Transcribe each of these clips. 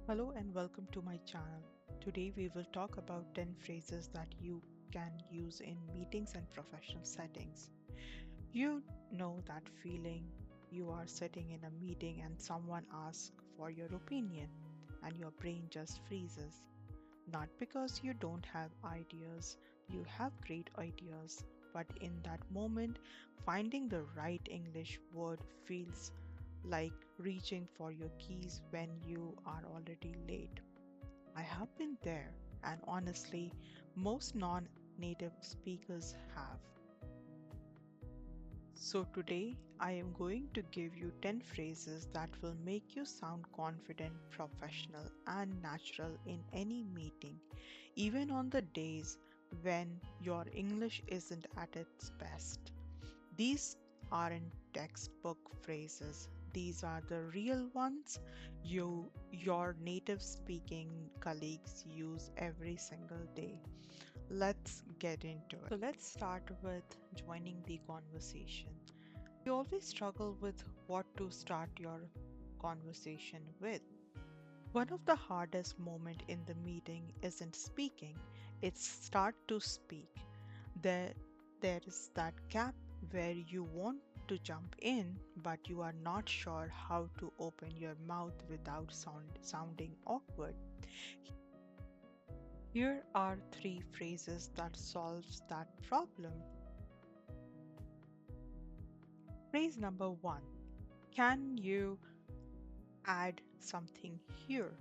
Hello and welcome to my channel. Today we will talk about 10 phrases that you can use in meetings and professional settings. You know that feeling you are sitting in a meeting and someone asks for your opinion and your brain just freezes. Not because you don't have ideas, you have great ideas, but in that moment, finding the right English word feels like reaching for your keys when you are already late. I have been there, and honestly, most non native speakers have. So, today I am going to give you 10 phrases that will make you sound confident, professional, and natural in any meeting, even on the days when your English isn't at its best. These aren't textbook phrases. These are the real ones your native speaking colleagues use every single day. Let's get into it. So let's start with joining the conversation. You always struggle with what to start your conversation with. One of the hardest moments in the meeting isn't speaking, it's start to speak. There, there is that gap where you want to jump in, but you are not sure how to open your mouth without sounding awkward. Here are three phrases that solves that problem. Phrase number one, can you add something here?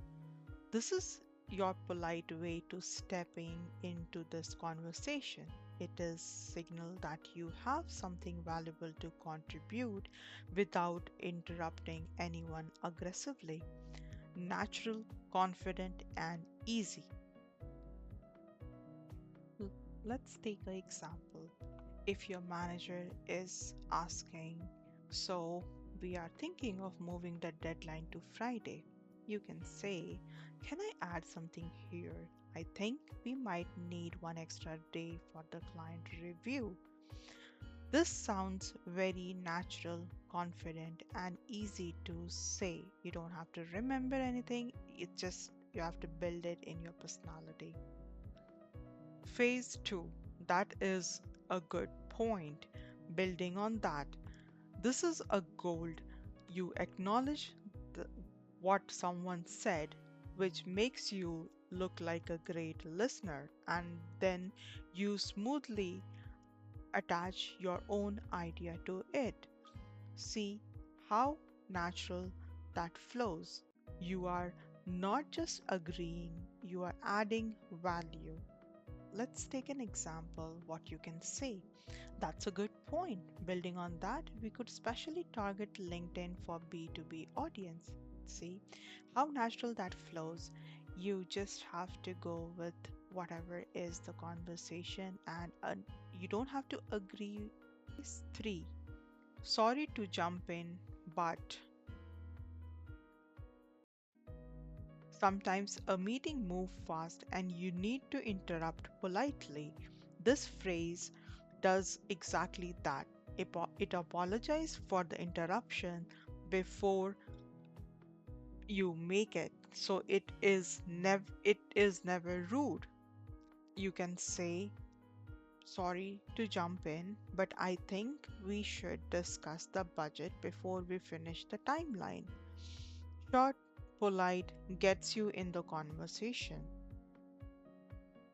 This is your polite way to stepping into this conversation. It is signal that you have something valuable to contribute without interrupting anyone aggressively. Natural, confident, and easy. L- Let's take an example. If your manager is asking, so we are thinking of moving the deadline to Friday, you can say, can I add something here? I think we might need one extra day for the client review. This sounds very natural, confident, and easy to say. You don't have to remember anything, it just you have to build it in your personality. Phase 2. That is a good point. Building on that, this is a gold. You acknowledge the, what someone said, which makes you look like a great listener, and then you smoothly attach your own idea to it. See how natural that flows. You are not just agreeing, you are adding value. Let's take an example what you can say. That's a good point. Building on that, we could specially target LinkedIn for B2B audience. See how natural that flows. You just have to go with whatever is the conversation and you don't have to agree. Is 3. Sorry to jump in, but sometimes a meeting moves fast and you need to interrupt politely. This phrase does exactly that. It apologizes for the interruption before you make it. So it is never rude. You can say sorry to jump in, but I think we should discuss the budget before we finish the timeline. Short, polite gets you in the conversation.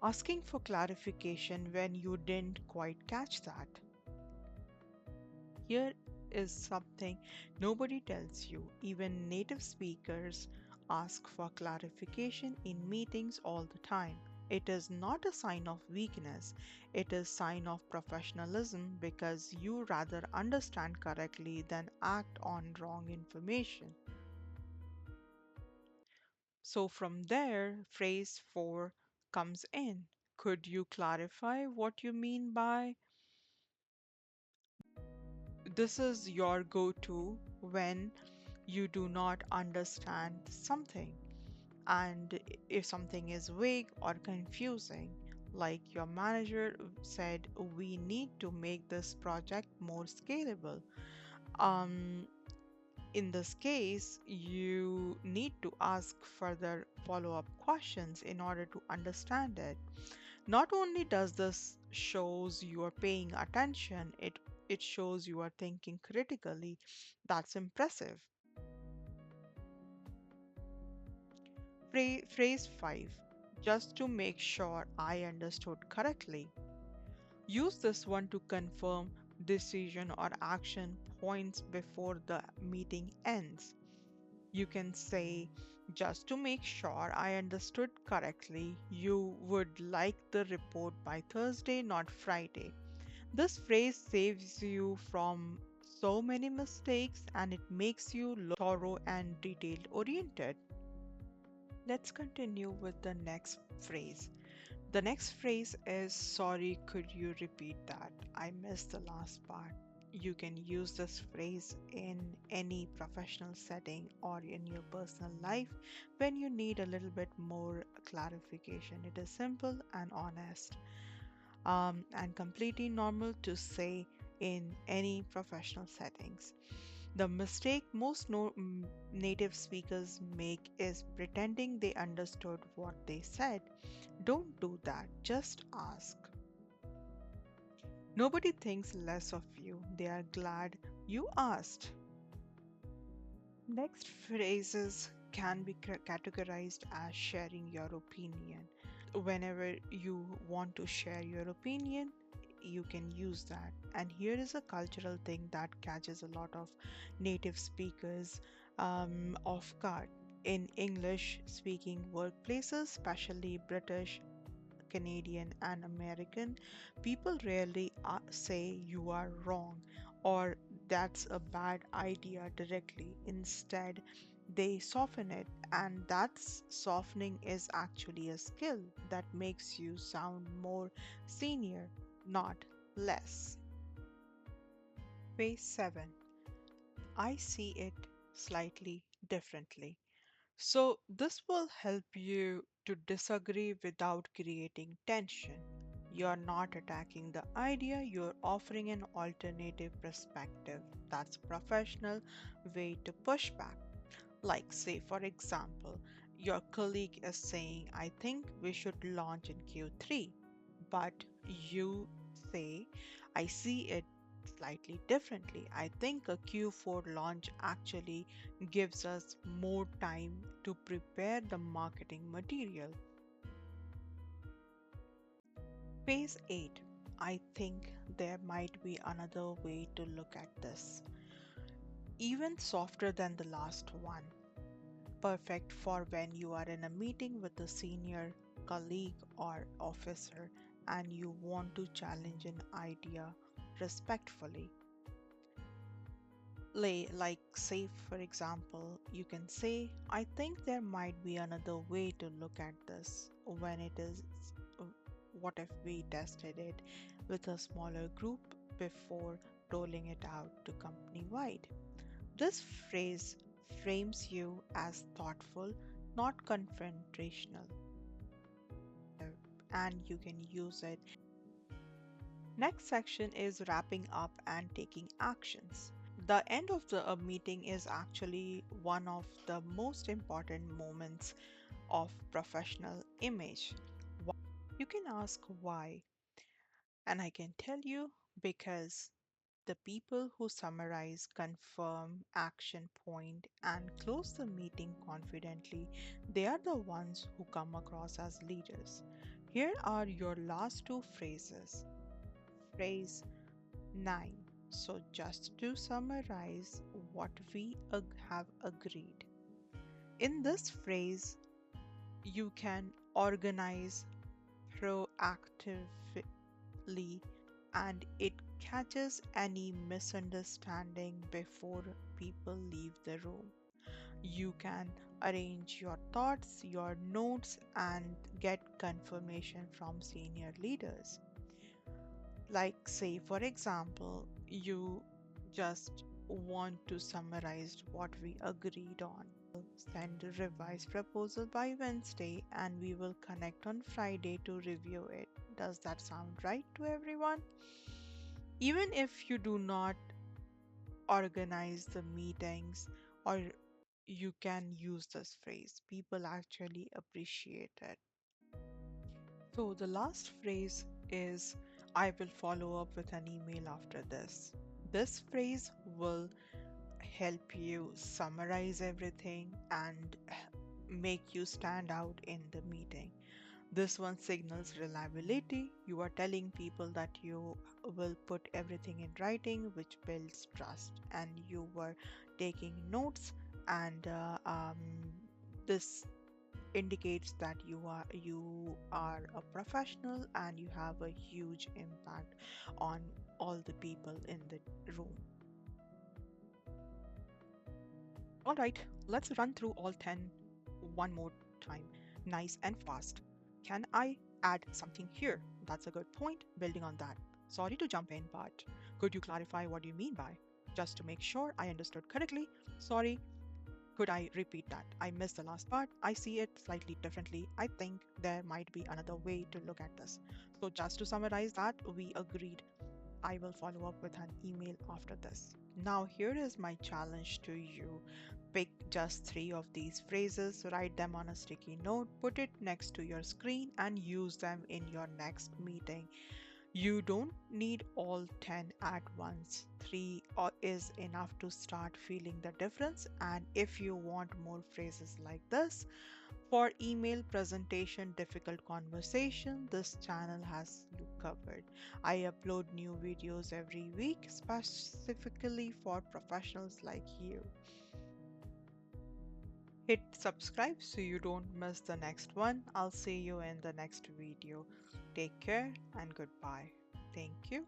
Asking for clarification when you didn't quite catch that. Here is something nobody tells you. Even native speakers ask for clarification in meetings all the time. It is not a sign of weakness, it is sign of professionalism because you rather understand correctly than act on wrong information. So from there, phrase 4 comes in. Could you clarify what you mean by this is your go-to when you do not understand something? And if something is vague or confusing, like your manager said, we need to make this project more scalable. Um, In this case, you need to ask further follow-up questions in order to understand it. Not only does this shows you are paying attention, it shows you are thinking critically. That's impressive. Phrase 5. Just to make sure I understood correctly. Use this one to confirm decision or action points before the meeting ends. You can say, just to make sure I understood correctly, you would like the report by Thursday, not Friday. This phrase saves you from so many mistakes and it makes you look thorough and detailed oriented. Let's continue with the next phrase. The next phrase is sorry, could you repeat that? I missed the last part. You can use this phrase in any professional setting or in your personal life when you need a little bit more clarification. It is simple and honest, and completely normal to say in any professional settings. The mistake most native speakers make is pretending they understood what they said. Don't do that, just ask. Nobody thinks less of you, they are glad you asked. Next phrases can be categorized as sharing your opinion. Whenever you want to share your opinion, you can use that. And here is a cultural thing that catches a lot of native speakers off guard. In English speaking workplaces, especially British, Canadian, and American, people rarely say you are wrong or that's a bad idea directly. Instead, they soften it, and that's softening is actually a skill that makes you sound more senior, not less. Phase 7. I see it slightly differently. So, this will help you to disagree without creating tension. You're not attacking the idea, you're offering an alternative perspective. That's a professional way to push back. Like, say, for example, your colleague is saying, I think we should launch in Q3, but you say, I see it slightly differently. I think a Q4 launch actually gives us more time to prepare the marketing material. Phase 8. I think there might be another way to look at this, even softer than the last one. Perfect for when you are in a meeting with a senior colleague or officer and you want to challenge an idea respectfully. Like, say, for example, you can say, I think there might be another way to look at this when it is. uh, What if we tested it with a smaller group before rolling it out to company wide? This phrase frames you as thoughtful, not confrontational, and you can use it. Next section is wrapping up and taking actions. The end of the meeting is actually one of the most important moments of professional image. You can ask why, and I can tell you because the people who summarize, confirm, action point, and close the meeting confidently, they are the ones who come across as leaders. Here are your last two phrases. Phrase 9. So, just to summarize what we have agreed. In this phrase, you can organize proactively and it catches any misunderstanding before people leave the room. You can arrange your thoughts, your notes, and get confirmation from senior leaders. Like, say, for example, you just want to summarize what we agreed on. Send a revised proposal by Wednesday and we will connect on Friday to review it. Does that sound right to everyone? Even if you do not organize the meetings, or you can use this phrase. People actually appreciate it. So the last phrase is I will follow up with an email after this. This phrase will help you summarize everything and make you stand out in the meeting. This one signals reliability. You are telling people that you will put everything in writing, which builds trust, and you were taking notes, and this indicates that you are a professional and you have a huge impact on all the people in the room. All right, let's run through all 10 one more time, nice and fast. Can I add something here? That's a good point. Building on that. Sorry to jump in, but could you clarify what you mean by? Just to make sure I understood correctly. Sorry, could I repeat that? I missed the last part. I see it slightly differently. I think there might be another way to look at this. So, just to summarize that, we agreed I will follow up with an email after this. Now, here is my challenge to you. Pick just three of these phrases, write them on a sticky note, put it next to your screen, and use them in your next meeting. You don't need all 10 at once. Three is enough to start feeling the difference. And if you want more phrases like this, for email presentation, difficult conversation, this channel has you covered. I upload new videos every week specifically for professionals like you. Hit subscribe so you don't miss the next one. I'll see you in the next video. Take care and goodbye. Thank you.